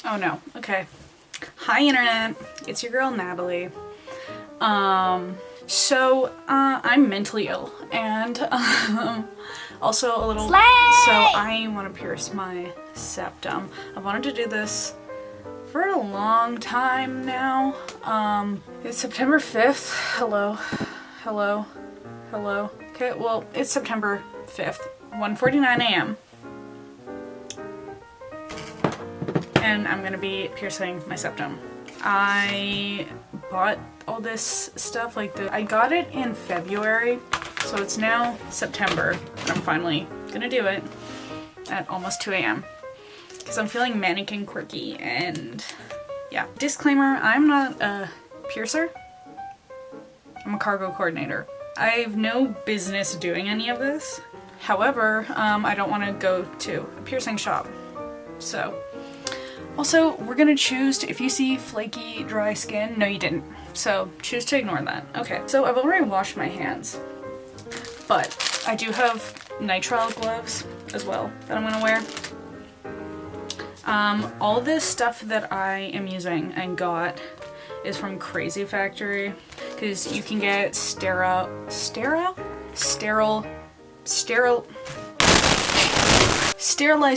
Oh no, okay. Hi internet, it's your girl Natalie. I'm mentally ill and also a little, so I want to pierce my septum. I've wanted to do this for a long time now. It's September 5th. Hello. Okay, well, it's September 5th, 1:49 a.m. and I'm gonna be piercing my septum. I bought all this stuff, I got it in February, so it's now September, and I'm finally gonna do it at almost 2 a.m. because I'm feeling manic and quirky, and yeah. Disclaimer, I'm not a piercer. I'm a cargo coordinator. I have no business doing any of this. However, I don't want to go to a piercing shop. So, also, we're gonna choose to, if you see flaky, dry skin, no you didn't. So, choose to ignore that. Okay, so I've already washed my hands, but I do have nitrile gloves as well that I'm gonna wear. All this stuff that I am using and got is from Crazy Factory, because you can get sterilized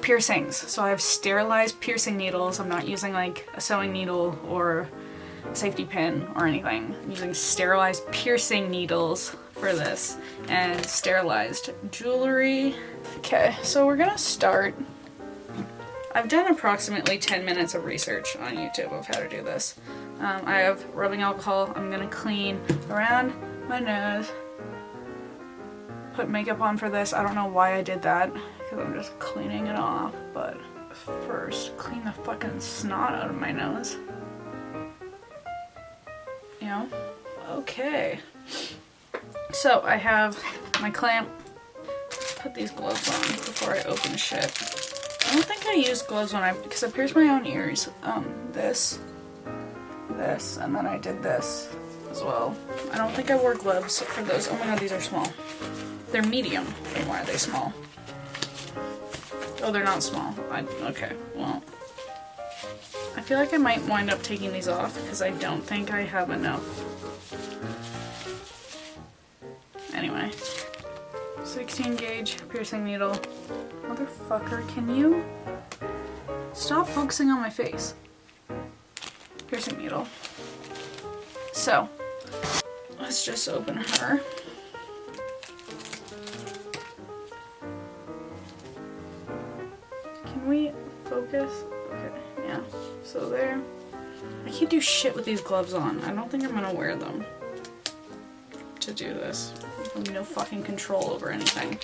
piercings. So I have sterilized piercing needles. I'm not using like a sewing needle or a safety pin or anything. I'm using sterilized piercing needles for this, and sterilized jewelry. Okay, so we're gonna start. I've done approximately 10 minutes of research on YouTube of how to do this. I have rubbing alcohol. I'm gonna clean around my nose. Put makeup on for this. I don't know why I did that, because I'm just cleaning it off, but first, clean the fucking snot out of my nose. You know? Okay. So, I have my clamp. Put these gloves on before I open shit. I don't think I used gloves because I pierced my own ears. This, and then I did this as well. I don't think I wore gloves for those. Oh my god, these are small. They're medium. Then why are they small? Oh, they're not small. Okay, well. I feel like I might wind up taking these off because I don't think I have enough. Anyway. 16 gauge piercing needle. Motherfucker, can you stop focusing on my face? Piercing needle. So, let's just open her. Can we focus? Okay, yeah. So there. I can't do shit with these gloves on. I don't think I'm gonna wear them to do this. I have no fucking control over anything.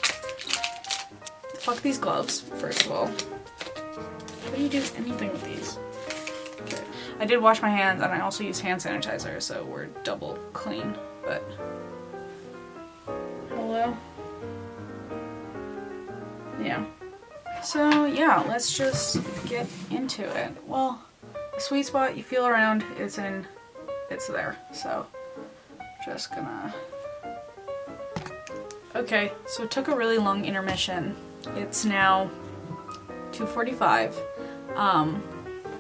Fuck these gloves, first of all. How do you do anything with these? Okay. I did wash my hands, and I also use hand sanitizer, so we're double clean, but... Hello? Yeah. So, yeah, let's just get into it. Well, the sweet spot you feel around is it's there, so just gonna... Okay, so it took a really long intermission. It's now 2:45.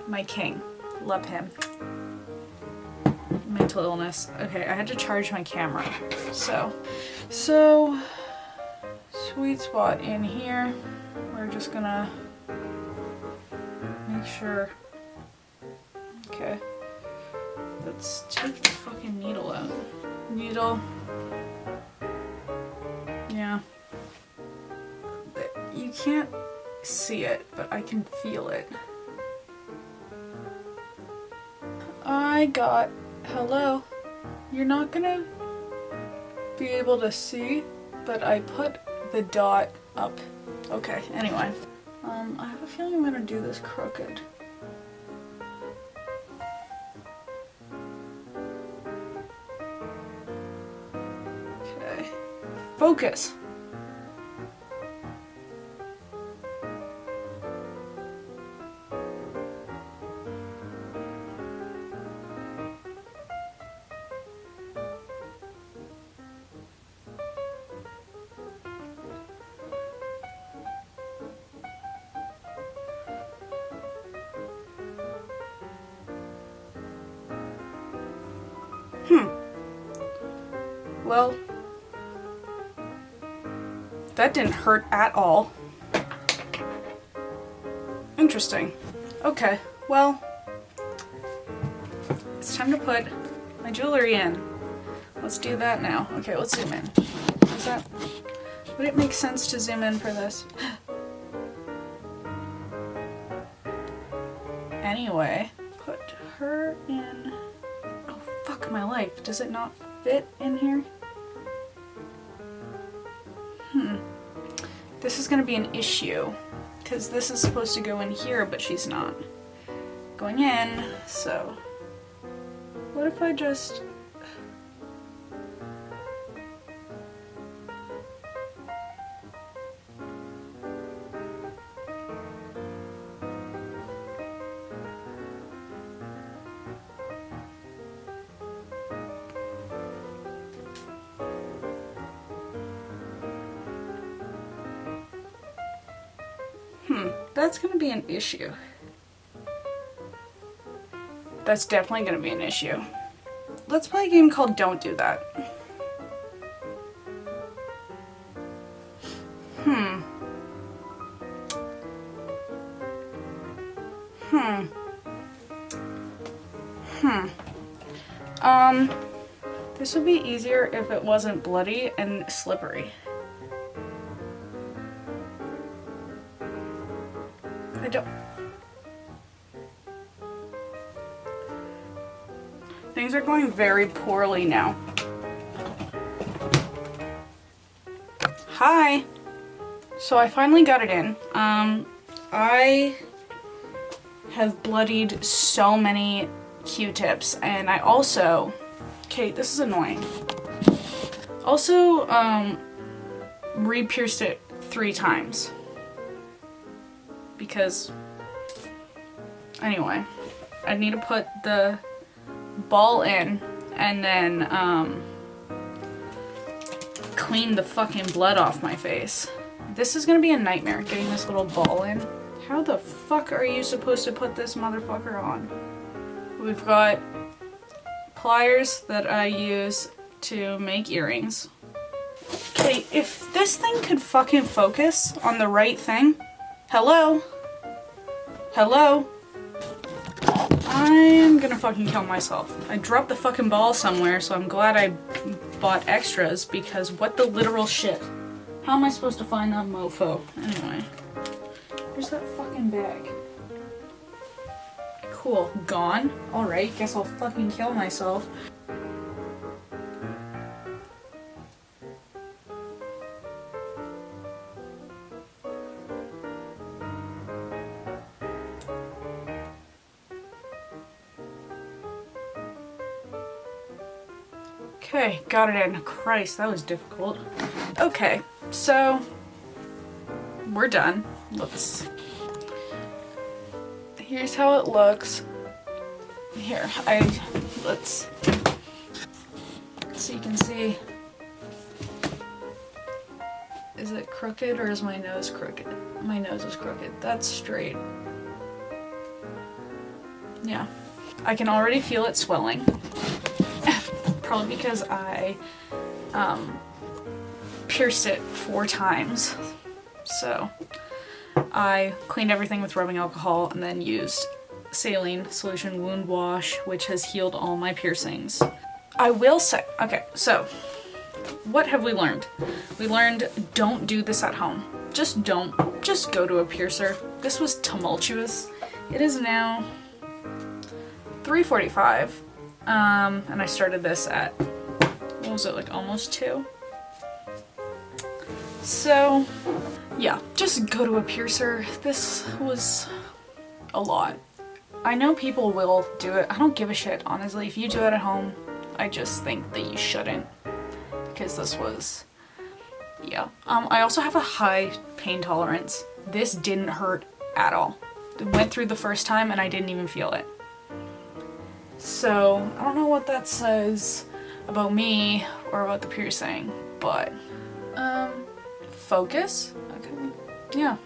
My king. Love him. Mental illness. Okay, I had to charge my camera. So sweet spot in here. We're just gonna make sure. Okay. Let's take the fucking needle out. Needle. Yeah. You can't see it, but I can feel it. Hello. You're not gonna be able to see, but I put the dot up. Okay, anyway. I have a feeling I'm gonna do this crooked. Okay. Focus! Well, that didn't hurt at all. Interesting. Okay, well, it's time to put my jewelry in. Let's do that now. Okay, let's zoom in. Is that... Would it make sense to zoom in for this? Anyway, put her in... Oh, fuck my life. Does it not fit in here? This is gonna be an issue, because this is supposed to go in here, but she's not going in, so... What if I just... That's gonna be an issue. That's definitely gonna be an issue. Let's play a game called Don't Do That. This would be easier if it wasn't bloody and slippery. I don't... Things are going very poorly now. Hi! So I finally got it in. I have bloodied so many Q-tips, and I also... Okay, this is annoying. Also, re-pierced it 3 times. Because... Anyway, I need to put the ball in and then clean the fucking blood off my face. This is gonna be a nightmare, getting this little ball in. How the fuck are you supposed to put this motherfucker on? We've got pliers that I use to make earrings. Okay, if this thing could fucking focus on the right thing. Hello? Hello? I'm gonna fucking kill myself. I dropped the fucking ball somewhere, so I'm glad I bought extras, because what the literal shit? How am I supposed to find that mofo? Anyway. Where's that fucking bag? Cool. Gone? Alright, guess I'll fucking kill myself. Okay, got it in. Christ, that was difficult. Okay, so we're done. Here's how it looks. Here, let's so you can see. Is it crooked or is my nose crooked? My nose is crooked. That's straight. Yeah. I can already feel it swelling. Probably because I pierced it 4 times. So I cleaned everything with rubbing alcohol and then used saline solution wound wash, which has healed all my piercings. I will say, okay, so what have we learned? We learned don't do this at home. Just don't. Just go to a piercer. This was tumultuous. It is now 3:45. And I started this at, what was it, like almost 2? So, yeah, just go to a piercer. This was a lot. I know people will do it. I don't give a shit, honestly. If you do it at home, I just think that you shouldn't. Because this was, yeah. I also have a high pain tolerance. This didn't hurt at all. It went through the first time and I didn't even feel it. So, I don't know what that says about me or about the piercing, but, focus? Okay, yeah.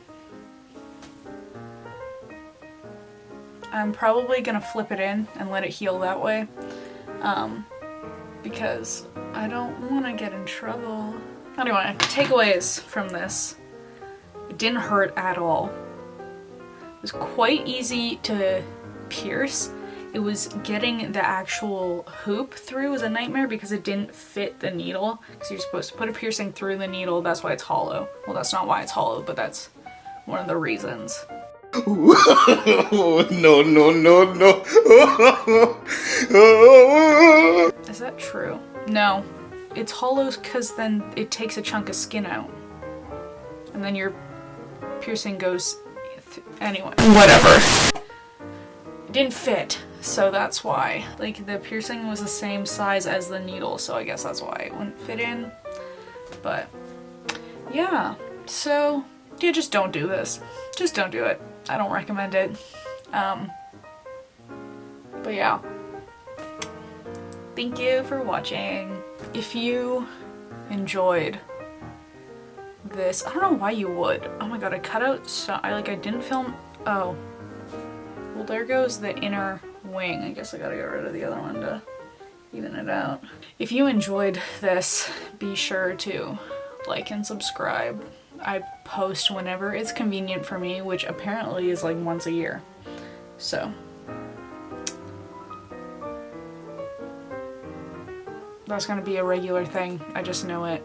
I'm probably gonna flip it in and let it heal that way. because I don't want to get in trouble. Anyway, takeaways from this. It didn't hurt at all. It was quite easy to pierce. It was getting the actual hoop through was a nightmare because it didn't fit the needle. Because you're supposed to put a piercing through the needle, that's why it's hollow. Well, that's not why it's hollow, but that's one of the reasons. No, no, no, no. Is that true? No. It's hollow because then it takes a chunk of skin out. And then your piercing goes... Anyway. Whatever. It didn't fit, so that's why. Like, the piercing was the same size as the needle, so I guess that's why it wouldn't fit in. But, yeah. So, yeah, just don't do this. Just don't do it. I don't recommend it. But yeah. Thank you for watching. If you enjoyed this, I don't know why you would. Oh my god, I cut out so I didn't film. Oh. Well, there goes the inner wing. I guess I gotta get rid of the other one to even it out. If you enjoyed this, be sure to like and subscribe. I post whenever it's convenient for me, which apparently is like once a year. So. That's gonna be a regular thing. I just know it.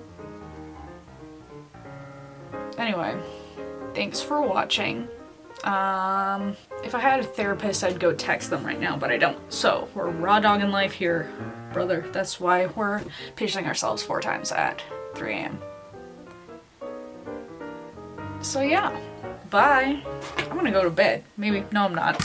Anyway, thanks for watching. If I had a therapist, I'd go text them right now, but I don't. So, we're raw dogging life here, brother. That's why we're piercing ourselves 4 times at 3 a.m. So yeah, bye. I'm gonna go to bed. Maybe, no I'm not.